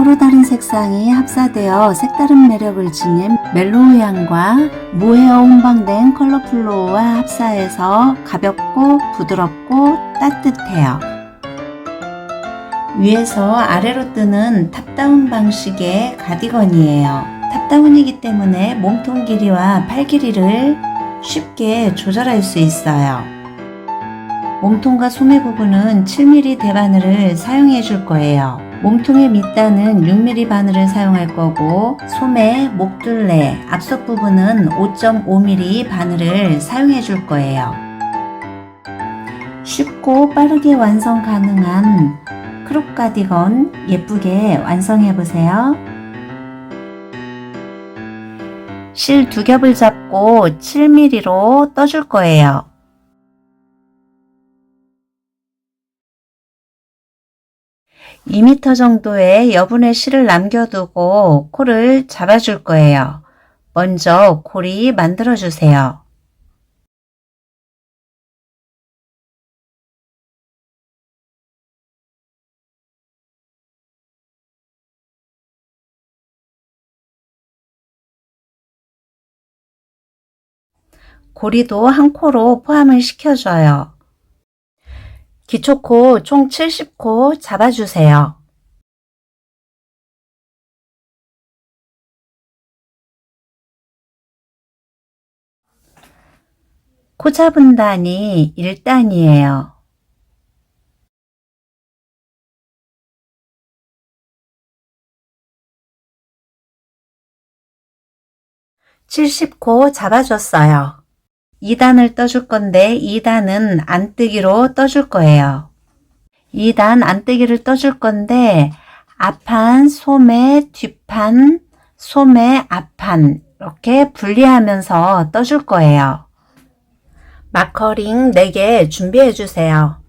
서로 다른 색상이 합사되어 색다른 매력을 지닌 멜로우 향과 모헤어 혼방된 컬러 플로우와 합사해서 가볍고 부드럽고 따뜻해요. 위에서 아래로 뜨는 탑다운 방식의 가디건이에요. 탑다운이기 때문에 몸통 길이와 팔 길이를 쉽게 조절할 수 있어요. 몸통과 소매 부분은 7mm 대바늘을 사용해 줄 거예요. 몸통의 밑단은 6mm 바늘을 사용할 거고, 소매, 목둘레, 앞석 부분은 5.5mm 바늘을 사용해 줄 거예요. 쉽고 빠르게 완성 가능한 크롭 가디건 예쁘게 완성해 보세요. 실 2겹을 잡고 7mm로 떠줄 거예요. (2m) 정도의 여분의 실을 남겨두고 코를 잡아줄 거예요. 먼저 고리 만들어 주세요. 고리도 한 코로 포함을 시켜줘요. 기초코 총 70코 잡아주세요. 코 잡은 단이 1단이에요. (70코) 잡아줬어요. 2단을 떠줄 건데 2단은 안뜨기로 떠줄 거예요. 2단 안뜨기를 떠줄 건데 앞판, 소매, 뒷판, 소매, 앞판 이렇게 분리하면서 떠줄 거예요. 마커링 4개 준비해 주세요.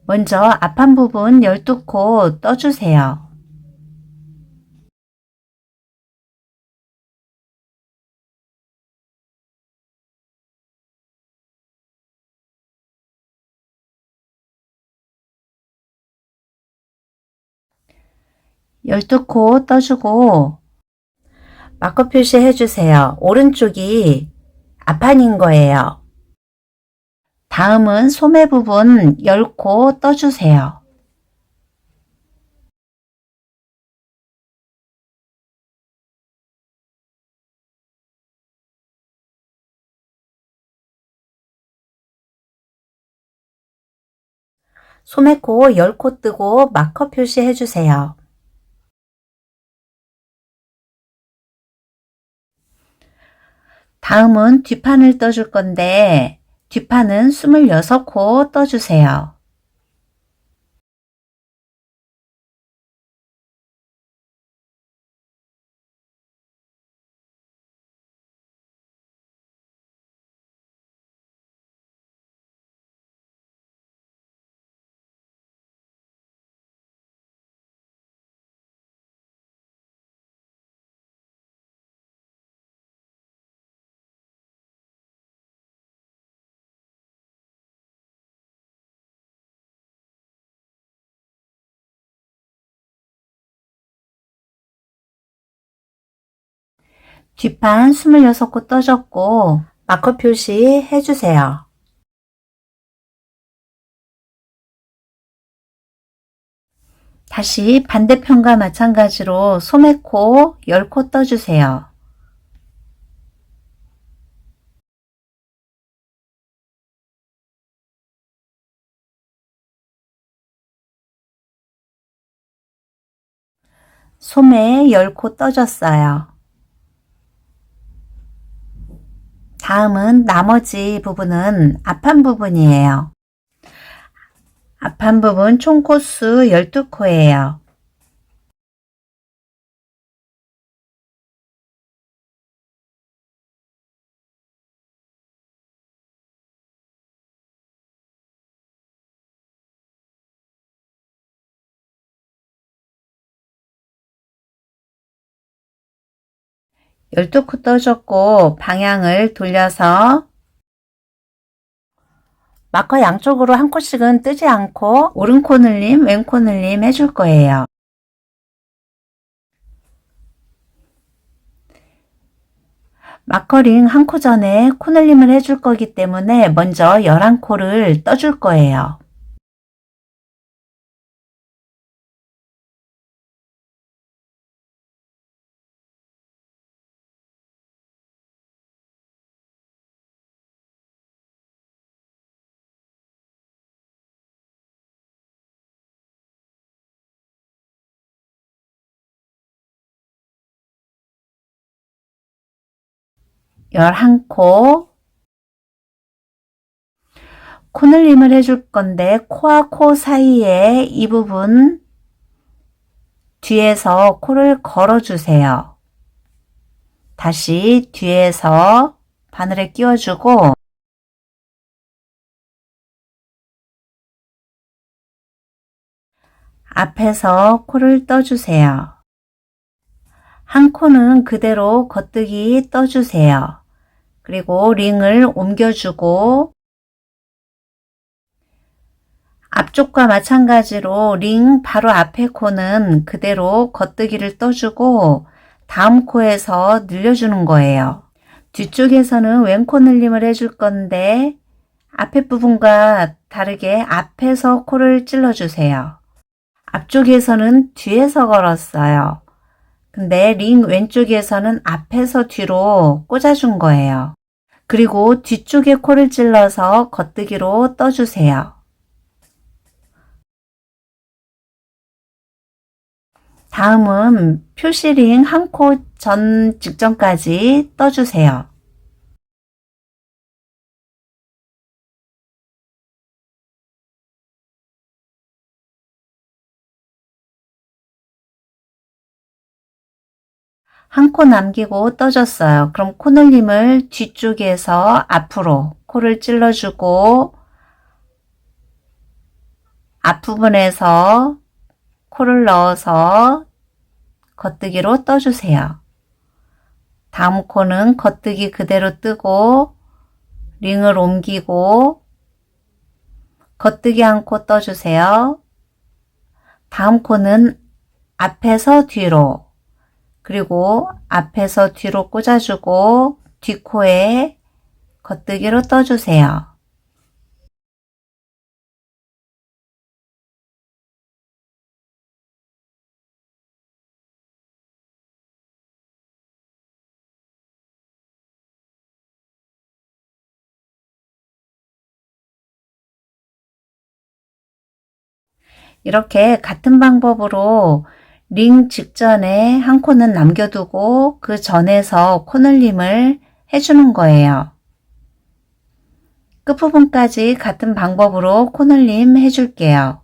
먼저 앞판 부분 12코 떠주세요. (12코) 떠주고 마커 표시해 주세요. 오른쪽이 앞판인 거예요. 다음은 소매 부분 10코 떠주세요. 소매코 10코 뜨고 마커 표시해 주세요. 다음은 뒷판을 떠줄 건데 뒷판은 26코 떠주세요. 뒷판 26코 떠줬고 마커 표시해 주세요. 다시 반대편과 마찬가지로 소매코 10코 떠주세요. 소매 10코 떠줬어요. 다음은 나머지 부분은 앞판 부분이에요. 앞판 부분 총 코수 12코예요. 12코 떠줬고 방향을 돌려서 마커 양쪽으로 한 코씩은 뜨지 않고 오른코 늘림, 왼코 늘림 해줄 거예요. 마커링 한 코 전에 코 늘림을 해줄 거기 때문에 먼저 11코를 떠줄 거예요. 열한 코 코늘림을 해줄 건데 코와 코 사이에 이 부분 뒤에서 코를 걸어주세요. 다시 뒤에서 바늘에 끼워주고 앞에서 코를 떠주세요. 한 코는 그대로 겉뜨기 떠주세요. 그리고 링을 옮겨주고 앞쪽과 마찬가지로 링 바로 앞에 코는 그대로 겉뜨기를 떠주고 다음 코에서 늘려주는 거예요. 뒤쪽에서는 왼코 늘림을 해줄 건데 앞에 부분과 다르게 앞에서 코를 찔러주세요. 앞쪽에서는 뒤에서 걸었어요. 근데 링 왼쪽에서는 앞에서 뒤로 꽂아준 거예요. 그리고 뒤쪽에 코를 찔러서 겉뜨기로 떠주세요. 다음은 표시링 한 코 전 직전까지 떠주세요. 한 코 남기고 떠줬어요. 그럼 코늘림을 뒤쪽에서 앞으로 코를 찔러주고 앞부분에서 코를 넣어서 겉뜨기로 떠주세요. 다음 코는 겉뜨기 그대로 뜨고 링을 옮기고 겉뜨기 한 코 떠주세요. 다음 코는 앞에서 뒤로 그리고 앞에서 뒤로 꽂아주고 뒷코에 겉뜨기로 떠주세요. 이렇게 같은 방법으로 링 직전에 한 코는 남겨두고 그 전에서 코늘림을 해주는 거예요. 끝부분까지 같은 방법으로 코늘림 해줄게요.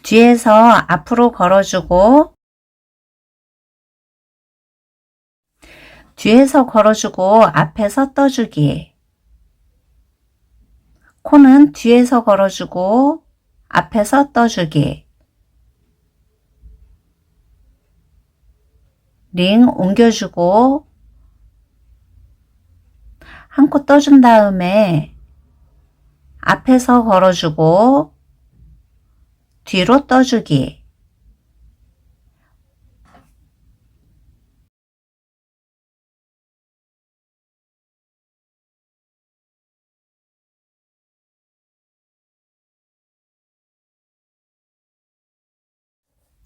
뒤에서 앞으로 걸어주고 뒤에서 걸어주고 앞에서 떠주기. 코는 뒤에서 걸어주고 앞에서 떠주기. 링 옮겨주고 한 코 떠준 다음에 앞에서 걸어주고 뒤로 떠주기.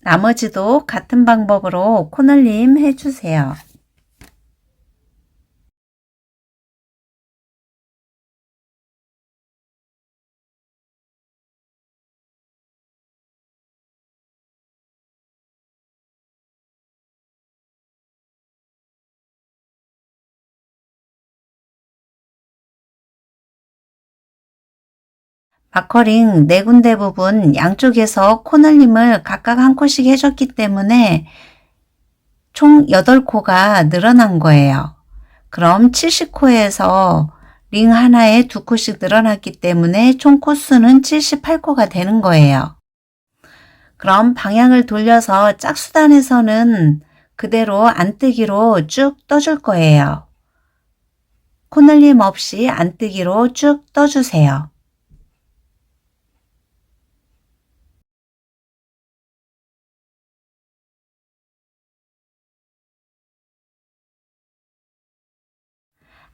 나머지도 같은 방법으로 코늘림 해주세요. 마커링 4군데 부분 양쪽에서 코늘림을 각각 한 코씩 해줬기 때문에 총 8코가 늘어난 거예요. 그럼 70코에서 링 하나에 2코씩 늘어났기 때문에 총 코수는 78코가 되는 거예요. 그럼 방향을 돌려서 짝수단에서는 그대로 안뜨기로 쭉 떠줄 거예요. 코늘림 없이 안뜨기로 쭉 떠주세요.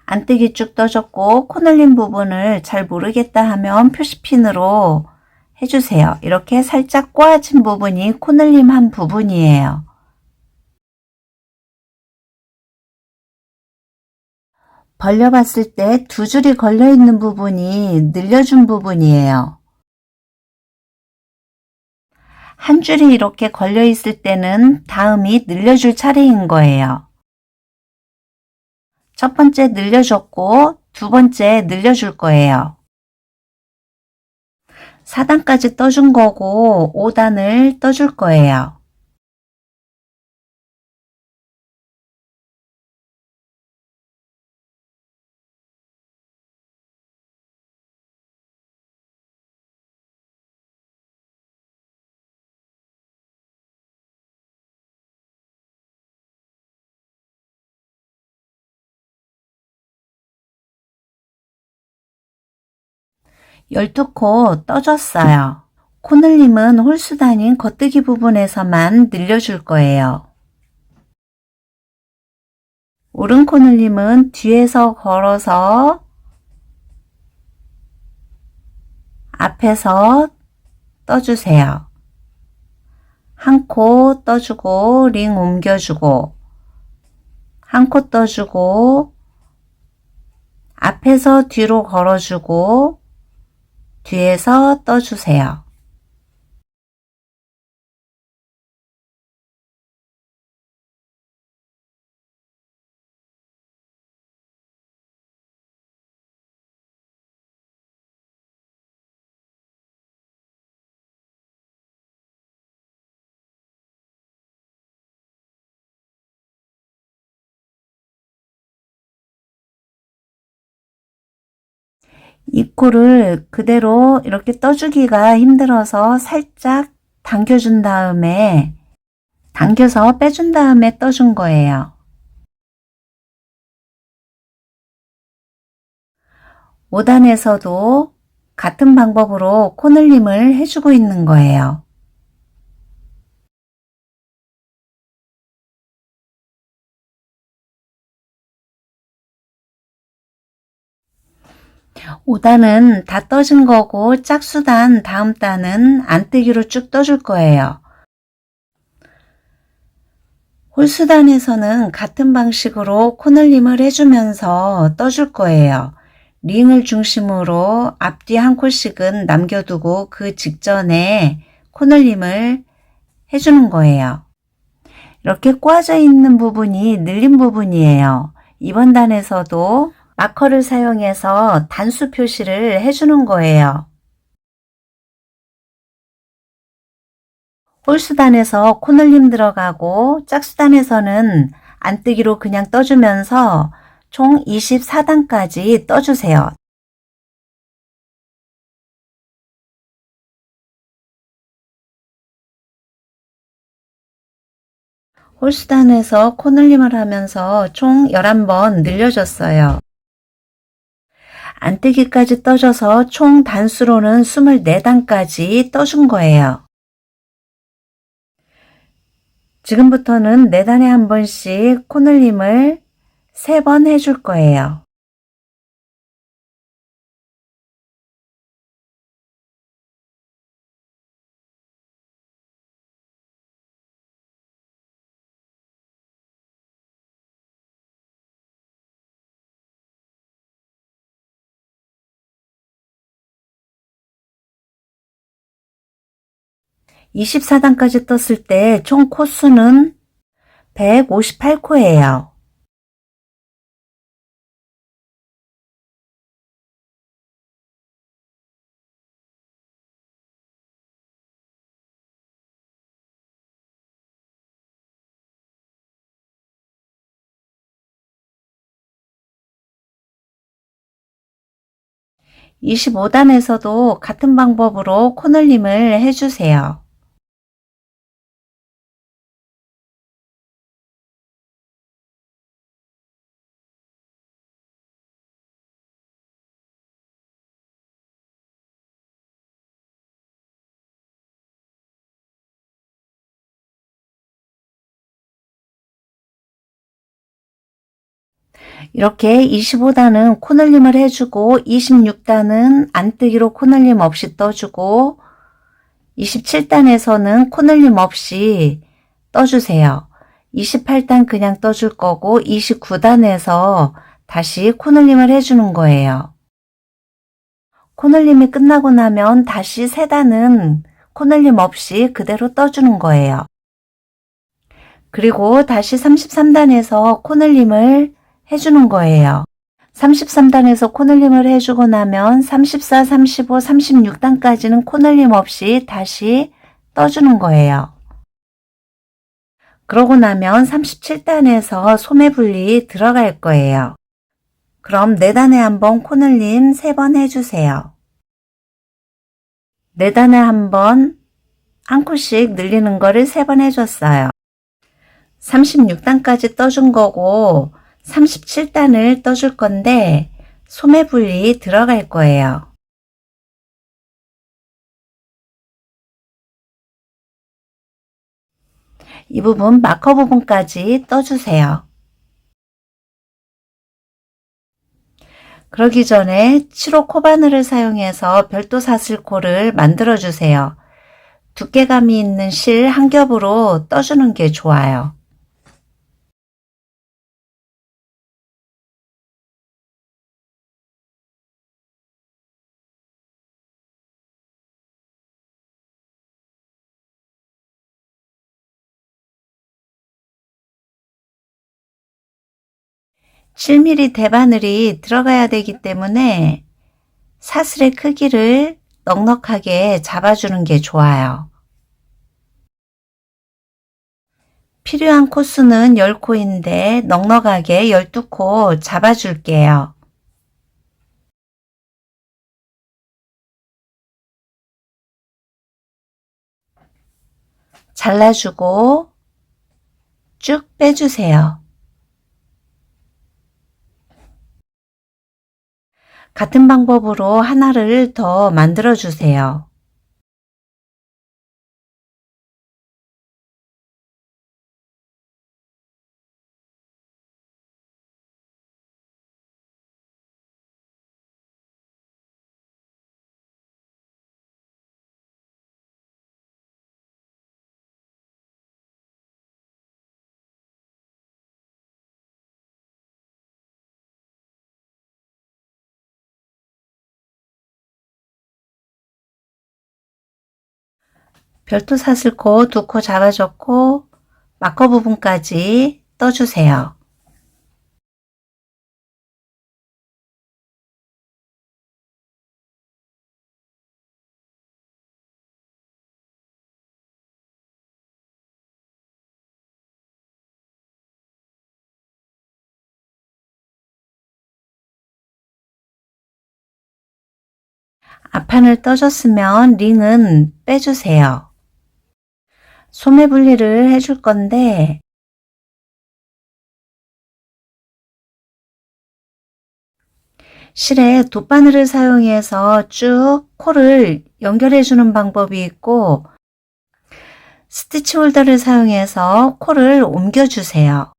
안뜨기 쭉 떠줬고 코늘림 부분을 잘 모르겠다 하면 표시핀으로 해주세요. 이렇게 살짝 꼬아진 부분이 코늘림 한 부분이에요. 벌려봤을 때 2줄이 걸려있는 부분이 늘려준 부분이에요. 한 줄이 이렇게 걸려있을 때는 다음이 늘려줄 차례인 거예요. 첫 번째 늘려줬고 2번째 늘려줄 거예요. 4단까지 떠준 거고 5단을 떠줄 거예요. 열두 코 떠줬어요. 코늘림은 홀수단인 겉뜨기 부분에서만 늘려줄 거예요. 오른 코늘림은 뒤에서 걸어서 앞에서 떠주세요. 한 코 떠주고 링 옮겨주고 한 코 떠주고 앞에서 뒤로 걸어주고 뒤에서 떠주세요. 이 코를 그대로 이렇게 떠주기가 힘들어서 살짝 당겨준 다음에 당겨서 빼준 다음에 떠준 거예요. 5단에서도 같은 방법으로 코늘림을 해주고 있는 거예요. (5단은) 다 떠진 거고 짝수단 다음 단은 안뜨기로 쭉 떠줄 거예요. 홀수단에서는 같은 방식으로 코늘림을 해주면서 떠줄 거예요. 링을 중심으로 앞뒤 한 코씩은 남겨두고 그 직전에 코늘림을 해주는 거예요. 이렇게 꽈져 있는 부분이 늘린 부분이에요. 이번 단에서도 마커를 사용해서 단수 표시를 해주는 거예요. 홀수단에서 코늘림 들어가고 짝수단에서는 안뜨기로 그냥 떠주면서 총 24단까지 떠주세요. 홀수단에서 코늘림을 하면서 총 11번 늘려줬어요. 안뜨기까지 떠줘서 총 단수로는 24단까지 떠준 거예요. 지금부터는 4단에 한 번씩 코늘림을 3번 해줄 거예요. (24단까지) 떴을 때 총 코수는 158코예요. 25단에서도 같은 방법으로 코늘림을 해주세요. 이렇게 25단은 코늘림을 해주고 26단은 안뜨기로 코늘림 없이 떠주고 27단에서는 코늘림 없이 떠주세요. 28단 그냥 떠줄 거고 29단에서 다시 코늘림을 해주는 거예요. 코늘림이 끝나고 나면 다시 3단은 코늘림 없이 그대로 떠주는 거예요. 그리고 다시 33단에서 코늘림을 해주는 거예요. 33단에서 코늘림을 해주고 나면 34, 35, 36단까지는 코늘림 없이 다시 떠주는 거예요. 그러고 나면 37단에서 소매분리 들어갈 거예요. 그럼 4단에 한번 코늘림 3번 해주세요. 4단에 한번 한 코씩 늘리는 거를 3번 해줬어요. 36단까지 떠준 거고 37단을 떠줄 건데 소매분리 들어갈 거예요. 이 부분 마커 부분까지 떠주세요. 그러기 전에 7호 코바늘을 사용해서 별도 사슬코를 만들어 주세요. 두께감이 있는 실 한 겹으로 떠주는 게 좋아요. (7mm) 대바늘이 들어가야 되기 때문에 사슬의 크기를 넉넉하게 잡아주는 게 좋아요. 필요한 코수는 10코인데 넉넉하게 12코 잡아줄게요. 잘라주고 쭉 빼주세요. 같은 방법으로 하나를 더 만들어 주세요. 별도 사슬코 2코 잡아줬고 마커 부분까지 떠주세요. 앞판을 떠줬으면 링은 빼주세요. 소매 분리를 해줄 건데 실에 돗바늘을 사용해서 쭉 코를 연결해 주는 방법이 있고 스티치 홀더를 사용해서 코를 옮겨 주세요.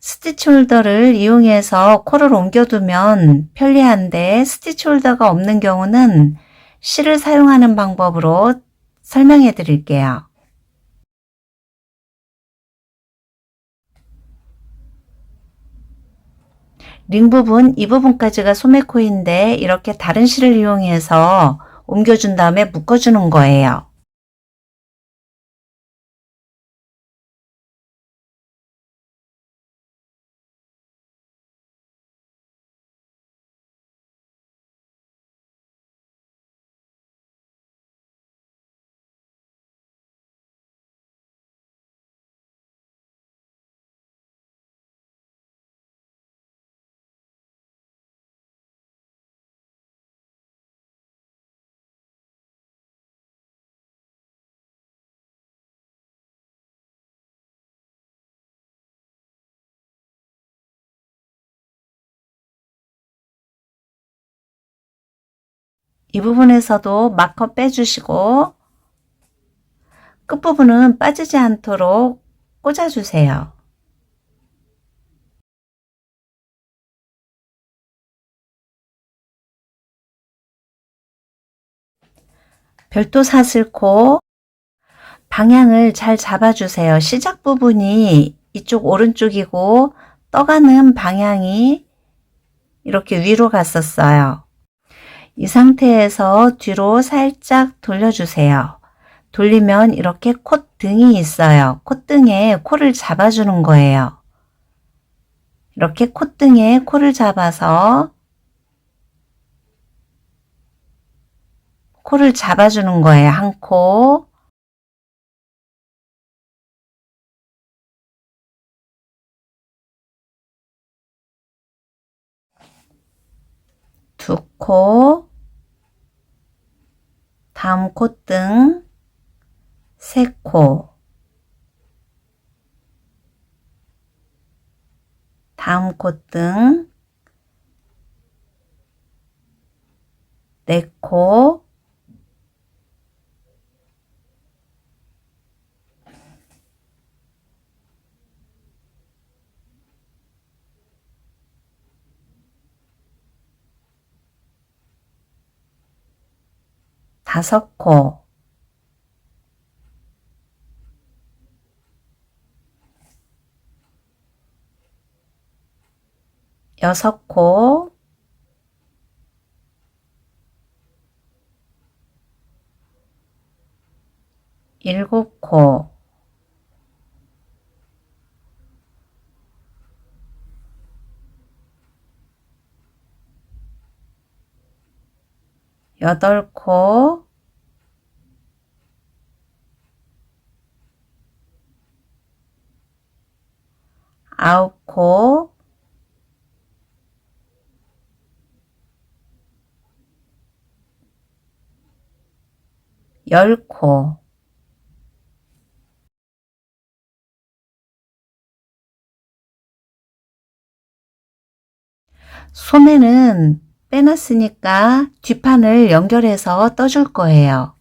스티치 홀더를 이용해서 코를 옮겨두면 편리한데 스티치 홀더가 없는 경우는 실을 사용하는 방법으로 설명해 드릴게요. 링 부분 이 부분까지가 소매코인데 이렇게 다른 실을 이용해서 옮겨준 다음에 묶어주는 거예요. 이 부분에서도 마커 빼주시고 끝부분은 빠지지 않도록 꽂아주세요. 별도 사슬코 방향을 잘 잡아주세요. 시작 부분이 이쪽 오른쪽이고 떠가는 방향이 이렇게 위로 갔었어요. 이 상태에서 뒤로 살짝 돌려주세요. 돌리면 이렇게 콧등이 있어요. 콧등에 코를 잡아주는 거예요. 이렇게 콧등에 코를 잡아서 코를 잡아주는 거예요. 한 코, 두 코, 다음 콧등, 세 코, 다음 콧등, 네 코, 다섯 코, 여섯 코, 일곱 코, 여덟 코, 아홉 코, 열 코. 소매는 빼놨으니까 뒷판을 연결해서 떠줄 거예요.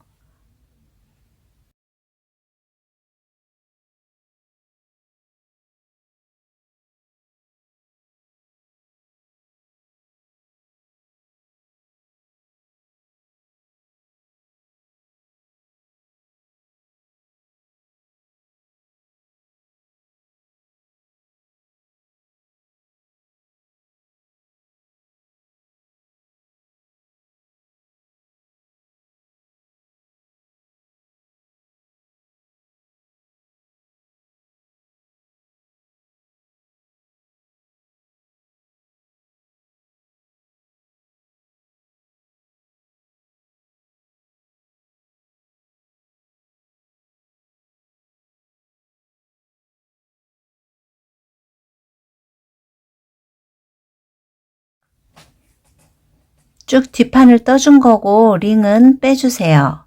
쭉 뒷판을 떠준 거고 링은 빼주세요.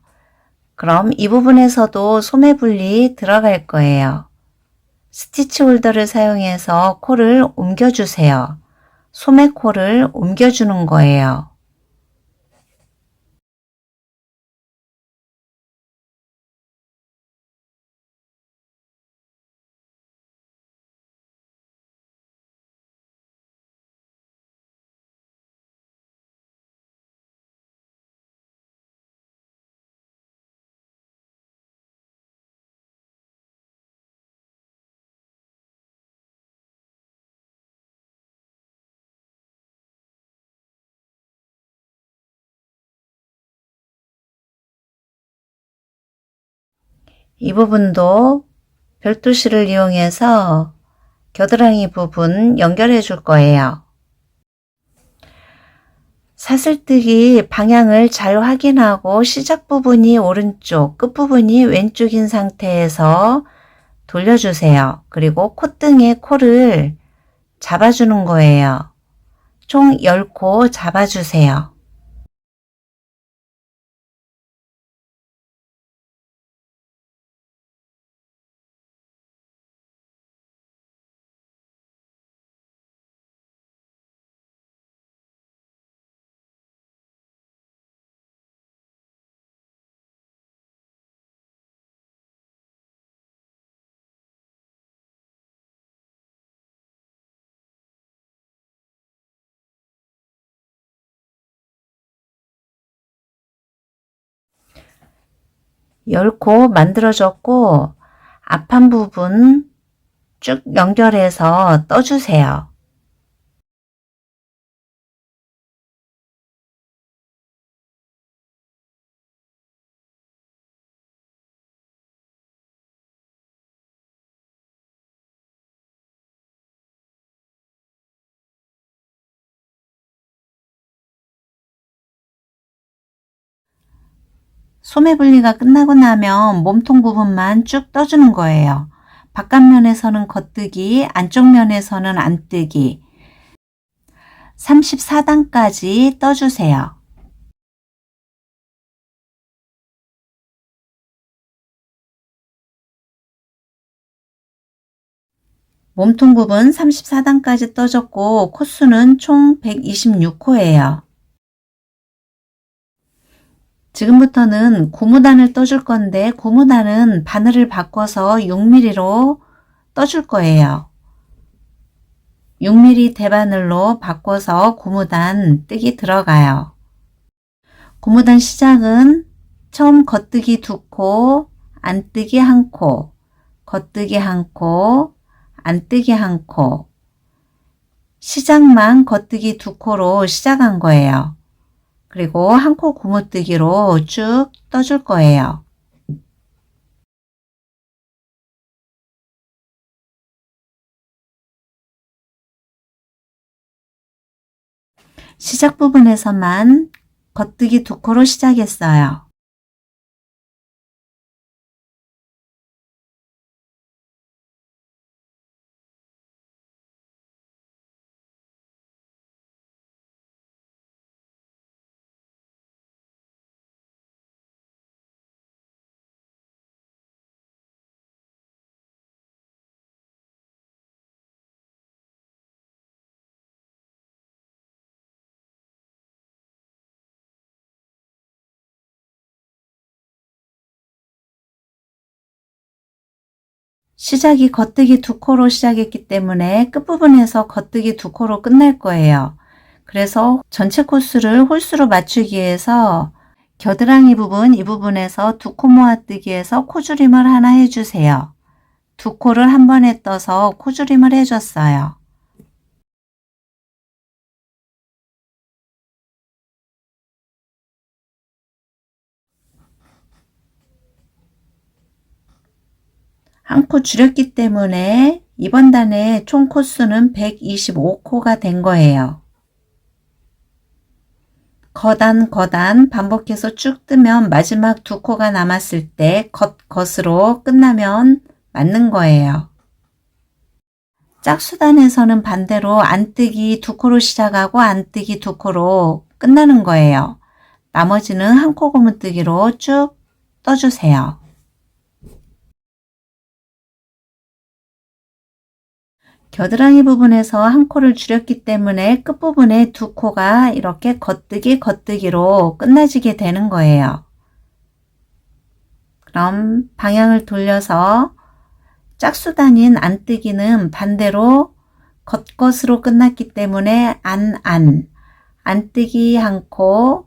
그럼 이 부분에서도 소매 분리 들어갈 거예요. 스티치 홀더를 사용해서 코를 옮겨주세요. 소매 코를 옮겨주는 거예요. 이 부분도 별도실을 이용해서 겨드랑이 부분 연결해 줄 거예요. 사슬뜨기 방향을 잘 확인하고 시작 부분이 오른쪽, 끝 부분이 왼쪽인 상태에서 돌려주세요. 그리고 콧등에 코를 잡아주는 거예요. 총 10코 잡아주세요. 10코 만들어졌고 앞판 부분 쭉 연결해서 떠주세요. 소매 분리가 끝나고 나면 몸통 부분만 쭉 떠주는 거예요. 바깥면에서는 겉뜨기, 안쪽 면에서는 안뜨기. 34단까지 떠주세요. 몸통 부분 34단까지 떠줬고 코수는 총 126코예요. 지금부터는 고무단을 떠줄 건데 고무단은 바늘을 바꿔서 6mm로 떠줄 거예요. 6mm 대바늘로 바꿔서 고무단 뜨기 들어가요. 고무단 시작은 처음 겉뜨기 2코, 안뜨기 1코, 겉뜨기 1코, 안뜨기 1코. 시작만 겉뜨기 2코로 시작한 거예요. 그리고 1코 고무뜨기로 쭉 떠줄 거예요. 시작 부분에서만 겉뜨기 2코로 시작했어요. 시작이 겉뜨기 2코로 시작했기 때문에 끝부분에서 겉뜨기 2코로 끝날 거예요. 그래서 전체 코스를 홀수로 맞추기 위해서 겨드랑이 부분 이 부분에서 2코 모아뜨기해서 코줄임을 하나 해주세요. 2코를 한 번에 떠서 코줄임을 해줬어요. 한 코 줄였기 때문에 이번 단의 총 코수는 125코가 된 거예요. 거단 반복해서 쭉 뜨면 마지막 2코가 남았을 때 겉으로 끝나면 맞는 거예요. 짝수단에서는 반대로 안뜨기 2코로 시작하고 안뜨기 2코로 끝나는 거예요. 나머지는 1코 고무뜨기로 쭉 떠주세요. 겨드랑이 부분에서 1코를 줄였기 때문에 끝부분에 2코가 이렇게 겉뜨기로 끝나지게 되는 거예요. 그럼 방향을 돌려서 짝수단인 안뜨기는 반대로 겉것으로 끝났기 때문에 안뜨기 1코,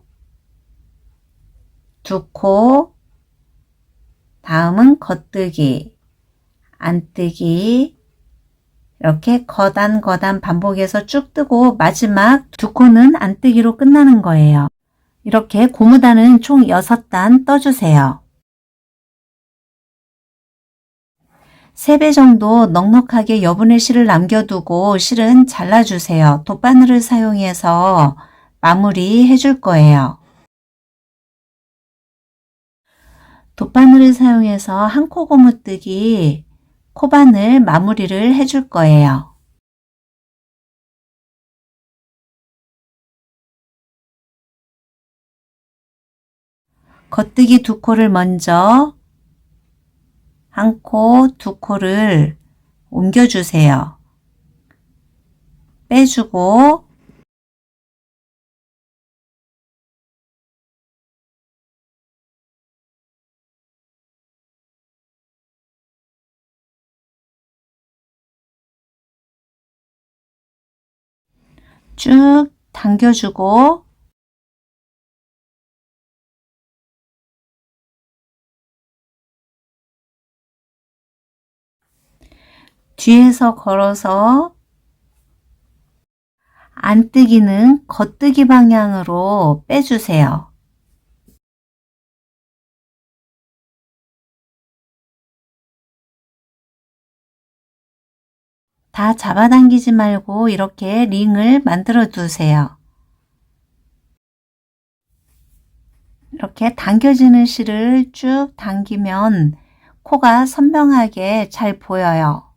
2코, 다음은 겉뜨기, 안뜨기, 이렇게 거단 반복해서 쭉 뜨고 마지막 2코는 안뜨기로 끝나는 거예요. 이렇게 고무단은 총 6단 떠주세요. 3배 정도 넉넉하게 여분의 실을 남겨두고 실은 잘라주세요. 돗바늘을 사용해서 마무리 해줄 거예요. 돗바늘을 사용해서 1코 고무뜨기 코바늘 마무리를 해줄 거예요. 겉뜨기 2코를 먼저 1코, 2코를 옮겨주세요. 빼주고 쭉 당겨주고 뒤에서 걸어서 안뜨기는 겉뜨기 방향으로 빼주세요. 다 잡아당기지 말고 이렇게 링을 만들어 두세요. 이렇게 당겨지는 실을 쭉 당기면 코가 선명하게 잘 보여요.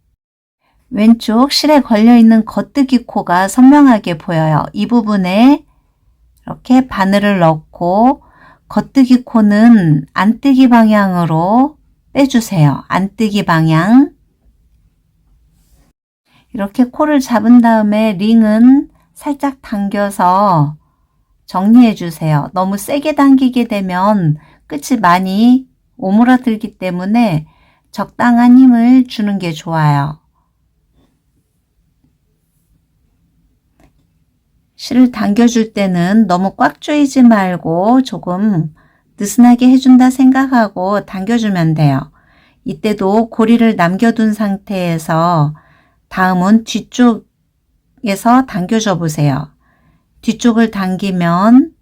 왼쪽 실에 걸려있는 겉뜨기 코가 선명하게 보여요. 이 부분에 이렇게 바늘을 넣고 겉뜨기 코는 안뜨기 방향으로 빼주세요. 안뜨기 방향. 이렇게 코를 잡은 다음에 링은 살짝 당겨서 정리해 주세요. 너무 세게 당기게 되면 끝이 많이 오므라들기 때문에 적당한 힘을 주는 게 좋아요. 실을 당겨줄 때는 너무 꽉 조이지 말고 조금 느슨하게 해준다 생각하고 당겨주면 돼요. 이때도 고리를 남겨둔 상태에서 다음은 뒤쪽에서 당겨줘 보세요. 뒤쪽을 당기면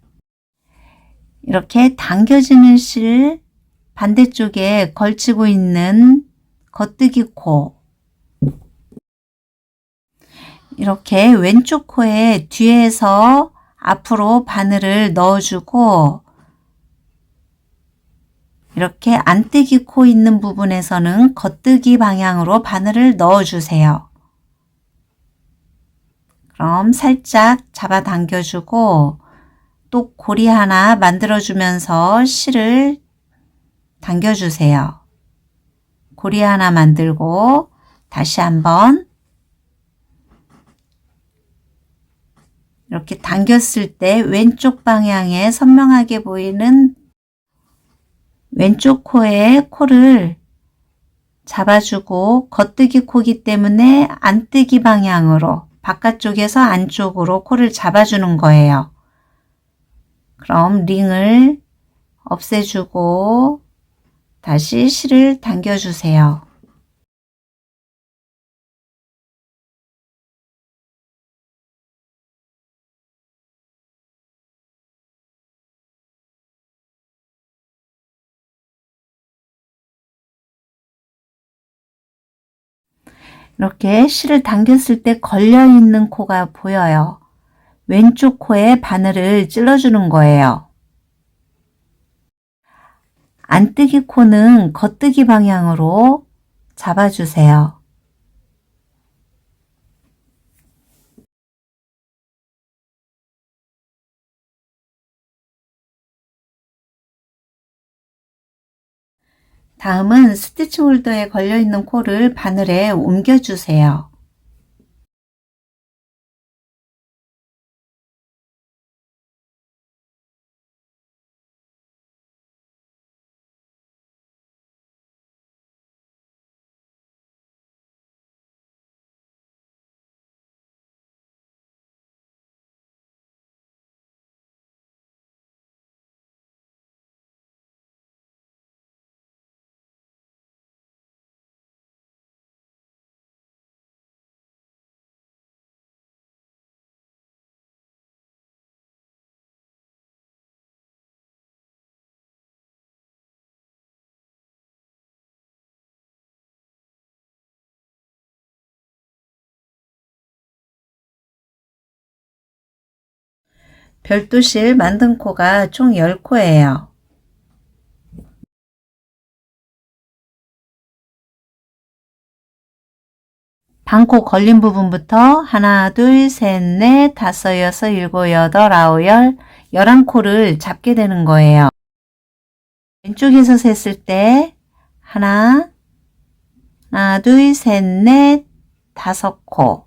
이렇게 당겨지는 실 반대쪽에 걸치고 있는 겉뜨기 코, 이렇게 왼쪽 코에 뒤에서 앞으로 바늘을 넣어주고 이렇게 안뜨기 코 있는 부분에서는 겉뜨기 방향으로 바늘을 넣어주세요. 그럼 살짝 잡아당겨주고 또 고리 하나 만들어주면서 실을 당겨주세요. 고리 하나 만들고 다시 한번 이렇게 당겼을 때 왼쪽 방향에 선명하게 보이는 왼쪽 코에 코를 잡아주고 겉뜨기 코기 때문에 안뜨기 방향으로 바깥쪽에서 안쪽으로 코를 잡아주는 거예요. 그럼 링을 없애주고 다시 실을 당겨주세요. 이렇게 실을 당겼을 때 걸려있는 코가 보여요. 왼쪽 코에 바늘을 찔러주는 거예요. 안뜨기 코는 겉뜨기 방향으로 잡아주세요. 다음은 스티치 홀더에 걸려있는 코를 바늘에 옮겨주세요. 별도 실 만든 코가 총 10코예요. 반코 걸린 부분부터 하나, 둘, 셋, 넷, 다섯, 여섯, 일곱, 여덟, 아홉, 열, 11코를 잡게 되는 거예요. 왼쪽에서 셌을 때 하나, 둘, 셋, 넷, 5코.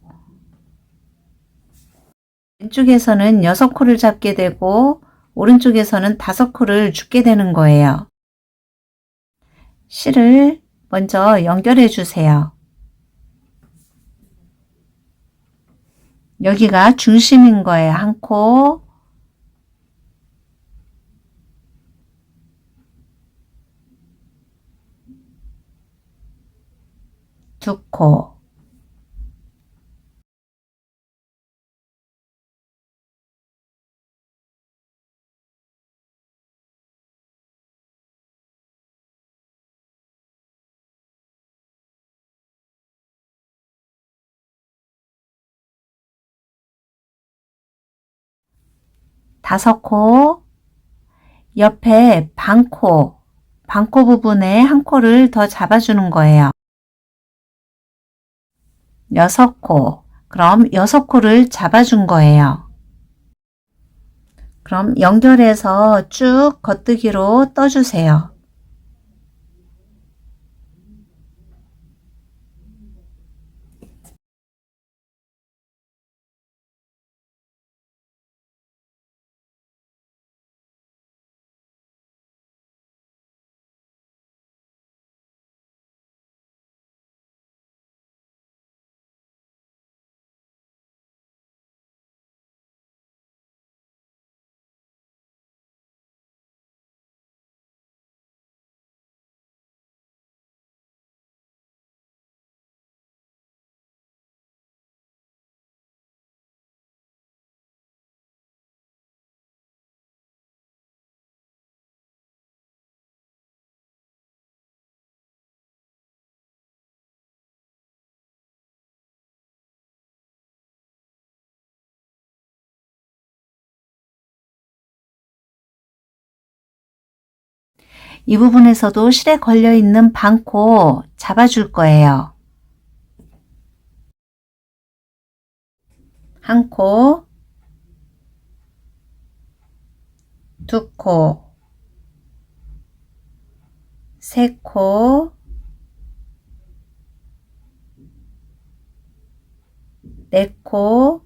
왼쪽에서는 6코를 잡게 되고 오른쪽에서는 5코를 줍게 되는 거예요. 실을 먼저 연결해 주세요. 여기가 중심인 거예요. 한 코, 두 코, 5코, 옆에 반코 부분에 한 코를 더 잡아주는 거예요. 6코, 그럼 6코를 잡아준 거예요. 그럼 연결해서 쭉 겉뜨기로 떠주세요. 이 부분에서도 실에 걸려있는 반코 잡아줄 거예요. 한 코, 2코, 3코, 4코,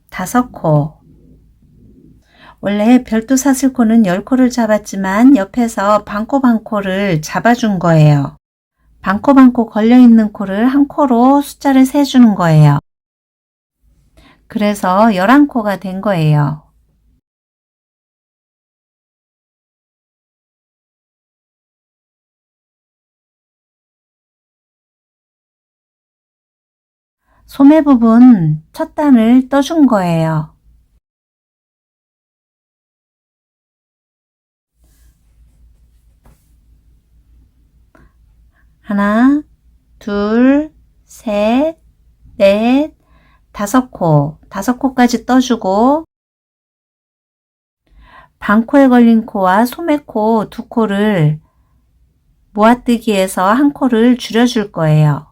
5코. 원래 별도 사슬코는 10코를 잡았지만 옆에서 반코를 잡아준 거예요. 반코 걸려있는 코를 한 코로 숫자를 세주는 거예요. 그래서 11코가 된 거예요. 소매 부분 첫 단을 떠준 거예요. 하나, 둘, 셋, 넷, 5코, 5코까지 떠주고 반코에 걸린 코와 소매코 2코를 모아뜨기해서 한 코를 줄여줄 거예요.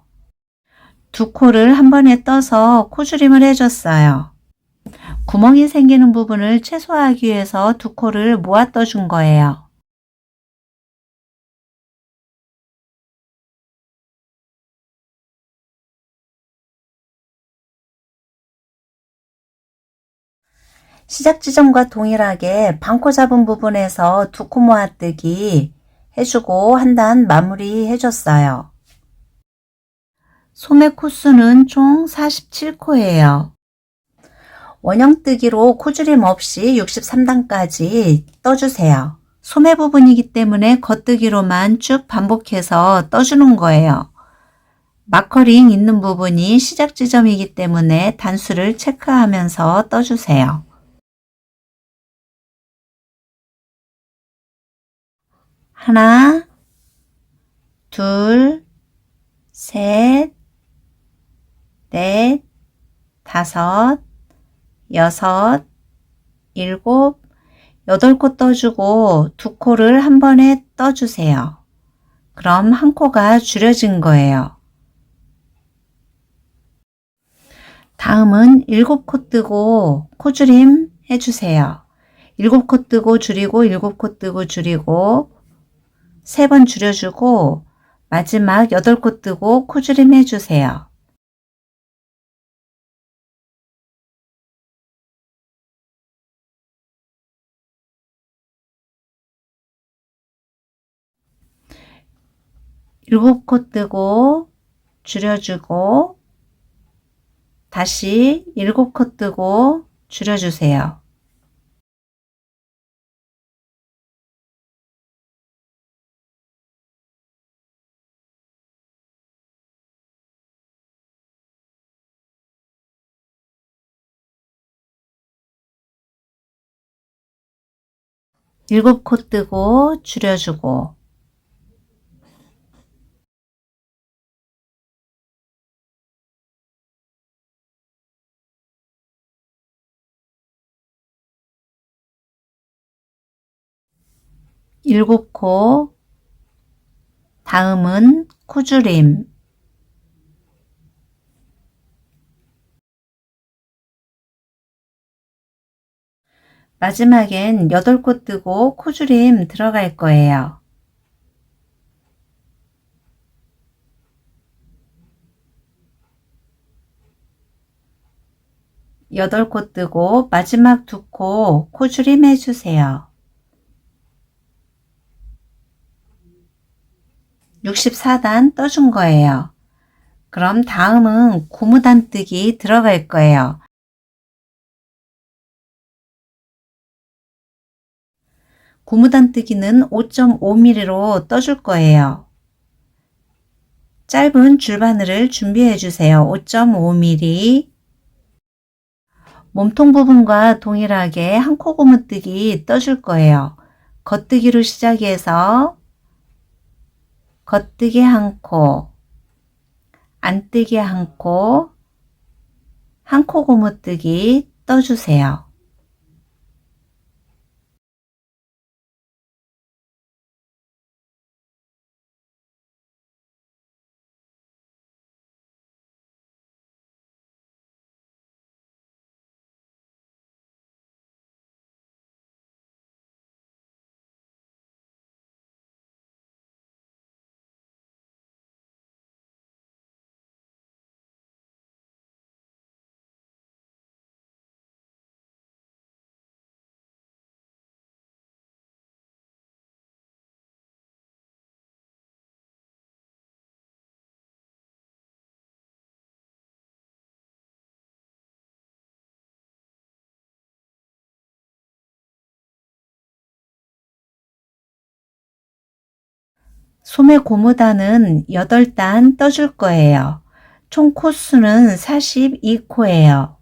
2코를 한 번에 떠서 코줄임을 해줬어요. 구멍이 생기는 부분을 최소화하기 위해서 2코를 모아 떠준 거예요. 시작 지점과 동일하게 반코 잡은 부분에서 2코 모아뜨기 해주고 한 단 마무리 해줬어요. 소매 코수는 총 47코예요. 원형뜨기로 코줄임 없이 63단까지 떠주세요. 소매 부분이기 때문에 겉뜨기로만 쭉 반복해서 떠주는 거예요. 마커링 있는 부분이 시작 지점이기 때문에 단수를 체크하면서 떠주세요. 하나, 둘, 셋, 넷, 5, 6, 7, 8코 떠주고 2코를 한 번에 떠주세요. 그럼 한 코가 줄여진 거예요. 다음은 7코 뜨고 코줄임 해주세요. 7코 뜨고 줄이고 7코 뜨고 줄이고 3번 줄여주고 마지막 8코 뜨고 코줄임 해주세요. 일곱 코 뜨고 줄여주고 다시 7코 뜨고 줄여주세요. 일곱 코 뜨고 줄여주고 7코, 다음은 코줄임, 마지막엔 8코 뜨고 코줄임 들어갈 거예요. 여덟 코 뜨고 마지막 2코 코줄임 해주세요. 64단 떠준 거예요. 그럼 다음은 고무단 뜨기 들어갈 거예요. 고무단 뜨기는 5.5mm로 떠줄 거예요. 짧은 줄바늘을 준비해 주세요. 5.5mm. 몸통 부분과 동일하게 한 코 고무뜨기 떠줄 거예요. 겉뜨기로 시작해서 겉뜨기 한 코, 안뜨기 한 코, 한 코 고무뜨기 떠주세요. 소매 고무단은 8단 떠줄 거예요. 총 코수는 42코예요.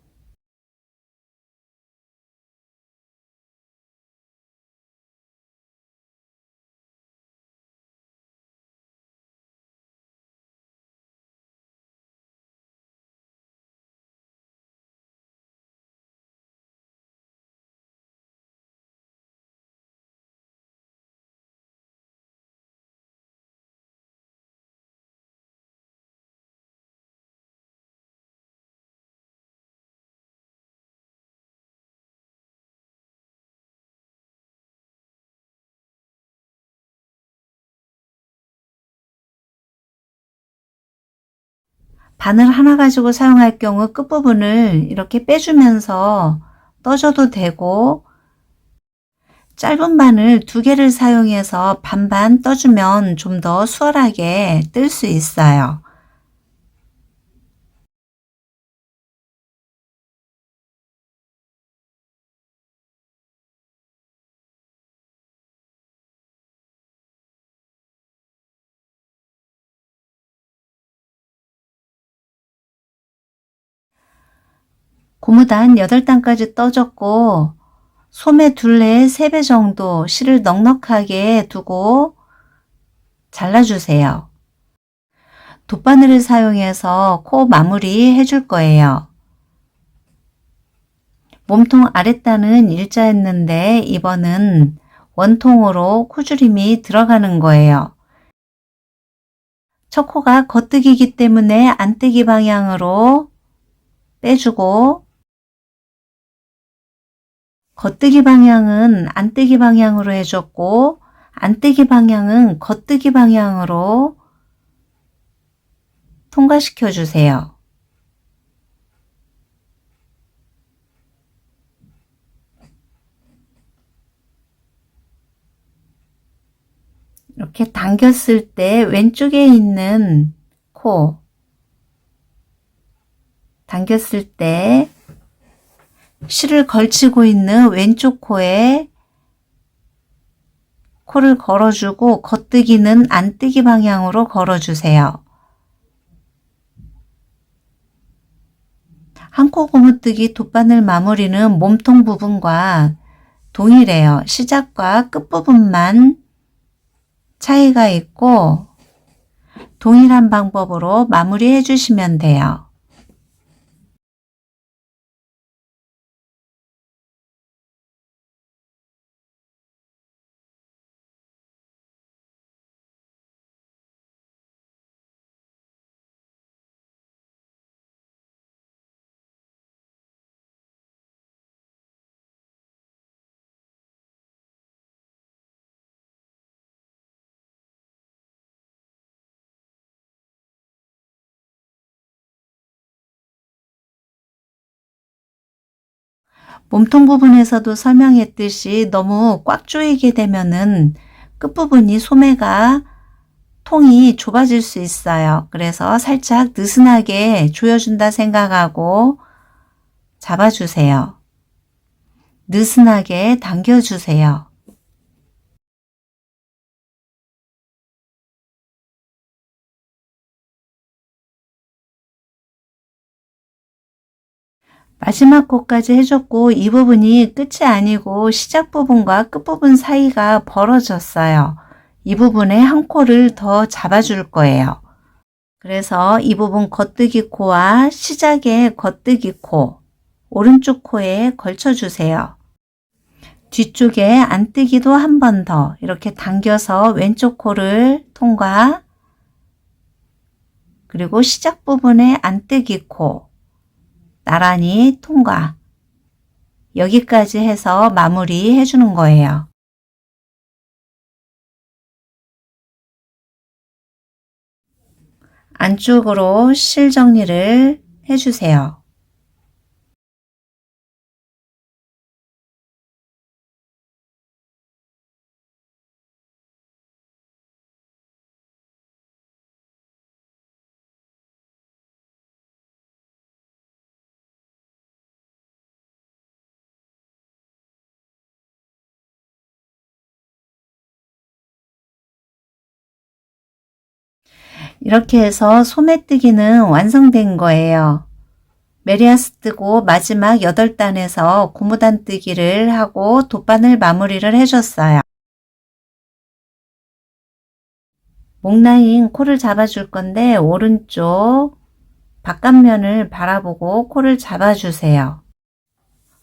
바늘 하나 가지고 사용할 경우 끝부분을 이렇게 빼주면서 떠줘도 되고, 짧은 바늘 2개를 사용해서 반반 떠주면 좀 더 수월하게 뜰 수 있어요. 고무단 8단까지 떠줬고, 소매 둘레의 3배 정도 실을 넉넉하게 두고 잘라주세요. 돗바늘을 사용해서 코 마무리 해줄 거예요. 몸통 아랫단은 일자였는데 이번은 원통으로 코줄임이 들어가는 거예요. 첫 코가 겉뜨기이기 때문에 안뜨기 방향으로 빼주고, 겉뜨기 방향은 안뜨기 방향으로 해줬고, 안뜨기 방향은 겉뜨기 방향으로 통과시켜 주세요. 이렇게 당겼을 때 왼쪽에 있는 코, 당겼을 때 실을 걸치고 있는 왼쪽 코에 코를 걸어주고 겉뜨기는 안뜨기 방향으로 걸어주세요. 한 코 고무뜨기 돗바늘 마무리는 몸통 부분과 동일해요. 시작과 끝부분만 차이가 있고 동일한 방법으로 마무리해 주시면 돼요. 몸통 부분에서도 설명했듯이 너무 꽉 조이게 되면은 끝부분이 소매가 통이 좁아질 수 있어요. 그래서 살짝 느슨하게 조여준다 생각하고 잡아주세요. 느슨하게 당겨주세요. 마지막 코까지 해줬고 이 부분이 끝이 아니고 시작 부분과 끝 부분 사이가 벌어졌어요. 이 부분에 한 코를 더 잡아줄 거예요. 그래서 이 부분 겉뜨기 코와 시작의 겉뜨기 코, 오른쪽 코에 걸쳐주세요. 뒤쪽에 안뜨기도 한 번 더 이렇게 당겨서 왼쪽 코를 통과, 그리고 시작 부분에 안뜨기 코 나란히 통과, 여기까지 해서 마무리 해주는 거예요. 안쪽으로 실 정리를 해주세요. 이렇게 해서 소매뜨기는 완성된 거예요. 메리아스 뜨고 마지막 8단에서 고무단 뜨기를 하고 돗바늘 마무리를 해줬어요. 목 라인 코를 잡아줄 건데 오른쪽 바깥면을 바라보고 코를 잡아주세요.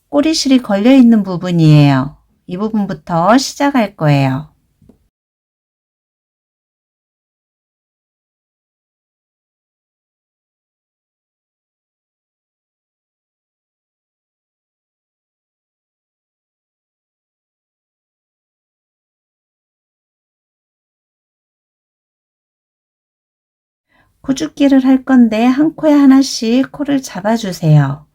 꼬리실이 걸려있는 부분이에요. 이 부분부터 시작할 거예요. 코죽기를 할 건데 한 코에 하나씩 코를 잡아주세요.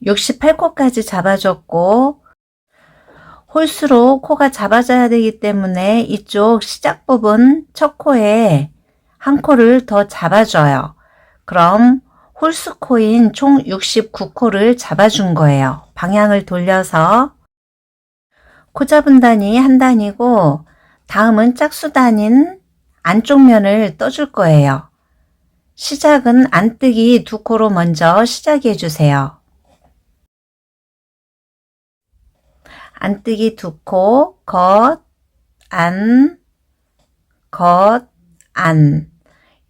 (68) 코까지 잡아줬고 홀수로 코가 잡아져야 되기 때문에 이쪽 시작 부분 첫 코에 한 코를 더 잡아줘요. 그럼 홀수 코인 총 69코를 잡아준 거예요. 방향을 돌려서 코 잡은 단이 한 단이고 다음은 짝수 단인 안쪽 면을 떠줄 거예요. 시작은 안뜨기 2코로 먼저 시작해 주세요. 안뜨기 2코, 겉, 안, 겉, 안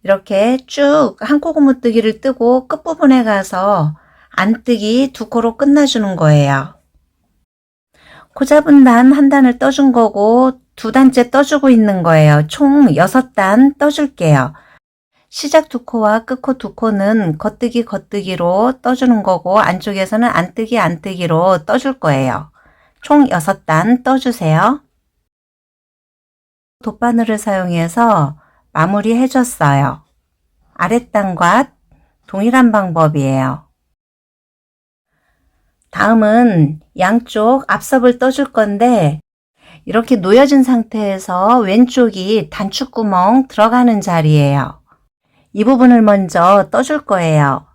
이렇게 쭉 한 코 고무뜨기를 뜨고 끝부분에 가서 안뜨기 2코로 끝나주는 거예요. 코 잡은 단 한 단을 떠준 거고 2단째 떠주고 있는 거예요. 총 6단 떠줄게요. 시작 2코와 끝 코 2코는 겉뜨기 겉뜨기로 떠주는 거고 안쪽에서는 안뜨기 안뜨기로 떠줄 거예요. 총 6단 떠주세요. 돗바늘을 사용해서 마무리 해줬어요. 아랫단과 동일한 방법이에요. 다음은 양쪽 앞섭을 떠줄 건데 이렇게 놓여진 상태에서 왼쪽이 단축구멍 들어가는 자리예요. 이 부분을 먼저 떠줄 거예요.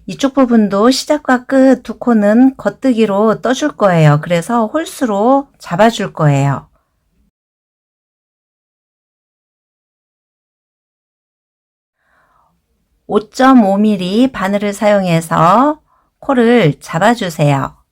이쪽 부분도 시작과 끝 두 코는 겉뜨기로 떠줄 거예요. 그래서 홀수로 잡아줄 거예요. (5.5mm) 바늘을 사용해서 코를 잡아주세요.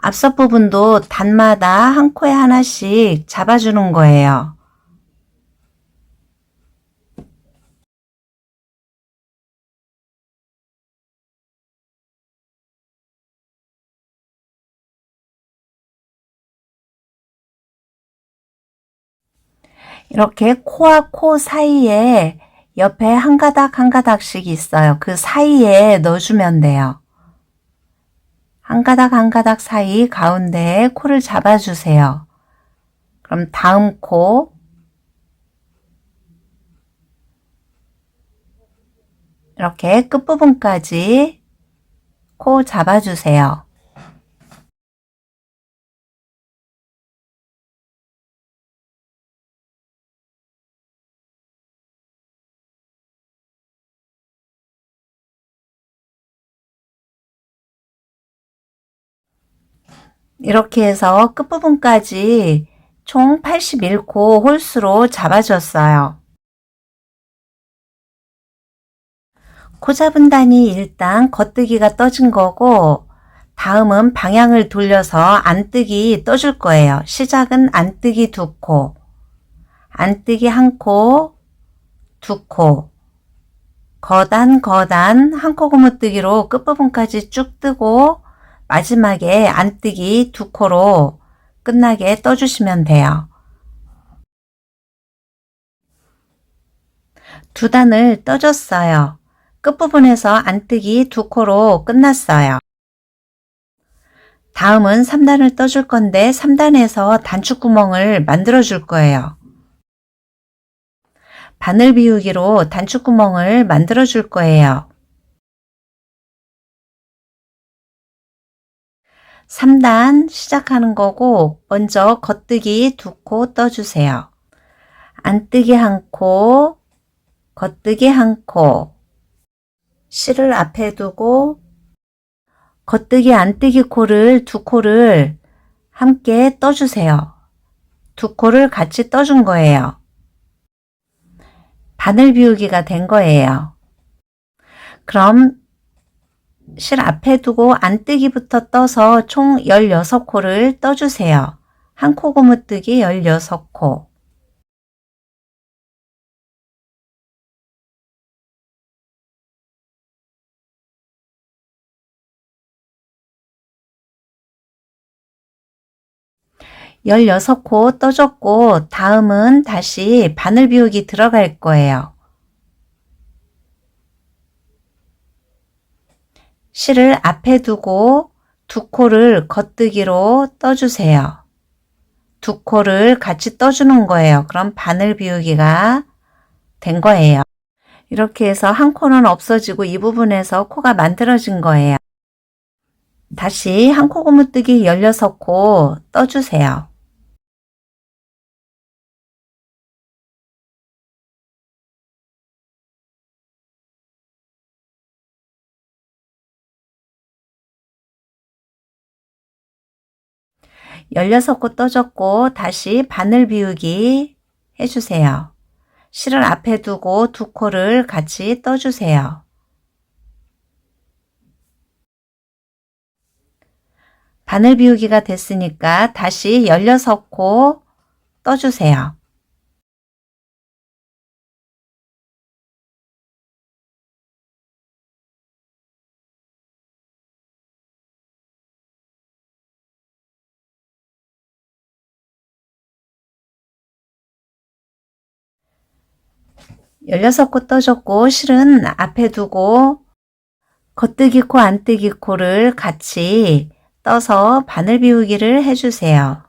앞섭 부분도 단마다 한 코에 하나씩 잡아주는 거예요. 이렇게 코와 코 사이에 옆에 한 가닥 한 가닥씩 있어요. 그 사이에 넣어주면 돼요. 한 가닥 한 가닥 사이 가운데에 코를 잡아주세요. 그럼 다음 코, 이렇게 끝부분까지 코 잡아주세요. 이렇게 해서 끝부분까지 총 81코 홀수로 잡아줬어요. 코 잡은 단이 일단 겉뜨기가 떠진 거고 다음은 방향을 돌려서 안뜨기 떠줄 거예요. 시작은 안뜨기 2코, 안뜨기 1코, 2코, 거단 한 코 고무뜨기로 끝부분까지 쭉 뜨고 마지막에 안뜨기 2코로 끝나게 떠주시면 돼요. 두 단을 떠줬어요. 끝부분에서 안뜨기 2코로 끝났어요. 다음은 3단을 떠줄 건데 3단에서 단축구멍을 만들어 줄 거예요. 바늘 비우기로 단축구멍을 만들어 줄 거예요. 3단 시작하는 거고 먼저 겉뜨기 2코 떠주세요. 안뜨기 1코, 겉뜨기 1코, 실을 앞에 두고 겉뜨기 안뜨기 코를 2코를 함께 떠주세요. 2코를 같이 떠준 거예요. 바늘 비우기가 된 거예요. 그럼 실 앞에 두고 안뜨기부터 떠서 총 16코를 떠주세요. 한 코 고무뜨기 16코. 열여섯 코 떠줬고 다음은 다시 바늘 비우기 들어갈 거예요. 실을 앞에 두고 2코를 겉뜨기로 떠주세요. 2코를 같이 떠주는 거예요. 그럼 바늘 비우기가 된 거예요. 이렇게 해서 한 코는 없어지고 이 부분에서 코가 만들어진 거예요. 다시 한 코 고무뜨기 16코 떠주세요. 열여섯 코 떠줬고 다시 바늘 비우기 해주세요. 실을 앞에 두고 2코를 같이 떠주세요. 바늘 비우기가 됐으니까 다시 16코 떠주세요. 열여섯 코 떠줬고 실은 앞에 두고 겉뜨기 코, 안뜨기 코를 같이 떠서 바늘 비우기를 해주세요.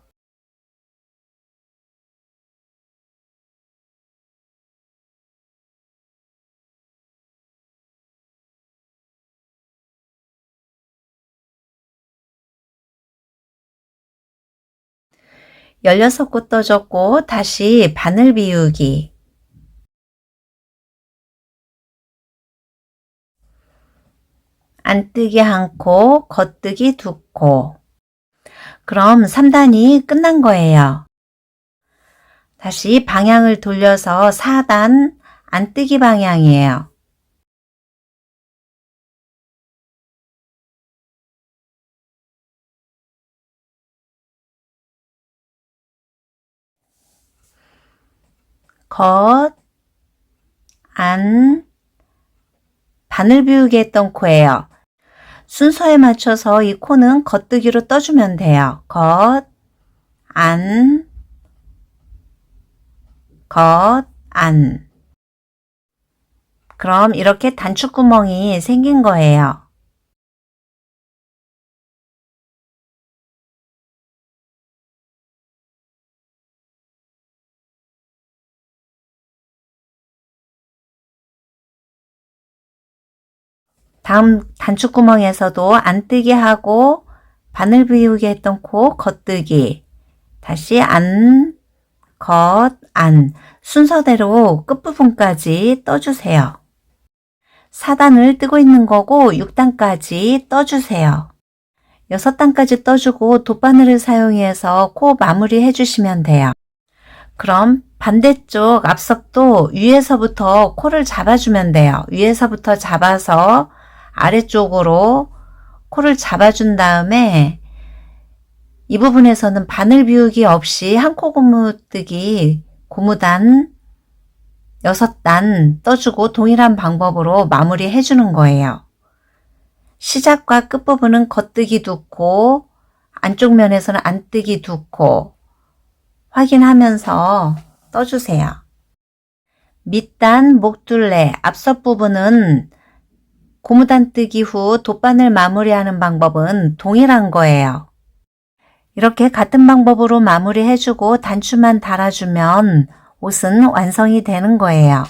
열여섯 코 떠줬고 다시 바늘 비우기. 안뜨기 1코, 겉뜨기 2코. 그럼 3단이 끝난 거예요. 다시 방향을 돌려서 4단 안뜨기 방향이에요. 겉, 안, 바늘 비우기 했던 코예요. 순서에 맞춰서 이 코는 겉뜨기로 떠주면 돼요. 겉, 안, 겉, 안. 그럼 이렇게 단축구멍이 생긴 거예요. 다음 단축구멍에서도 안뜨기 하고 바늘 비우기 했던 코 겉뜨기, 다시 안, 겉, 안 순서대로 끝부분까지 떠주세요. 4단을 뜨고 있는 거고 6단까지 떠주세요. 6단까지 떠주고 돗바늘을 사용해서 코 마무리 해주시면 돼요. 그럼 반대쪽 앞석도 위에서부터 코를 잡아주면 돼요. 위에서부터 잡아서 아래쪽으로 코를 잡아준 다음에 이 부분에서는 바늘 비우기 없이 한 코 고무뜨기 고무단 6단 떠주고 동일한 방법으로 마무리 해주는 거예요. 시작과 끝부분은 겉뜨기 2코, 안쪽 면에서는 안뜨기 2코 확인하면서 떠주세요. 밑단, 목둘레, 앞섭 부분은 고무단 뜨기 후 돗바늘 마무리하는 방법은 동일한 거예요. 이렇게 같은 방법으로 마무리 해주고 단추만 달아주면 옷은 완성이 되는 거예요.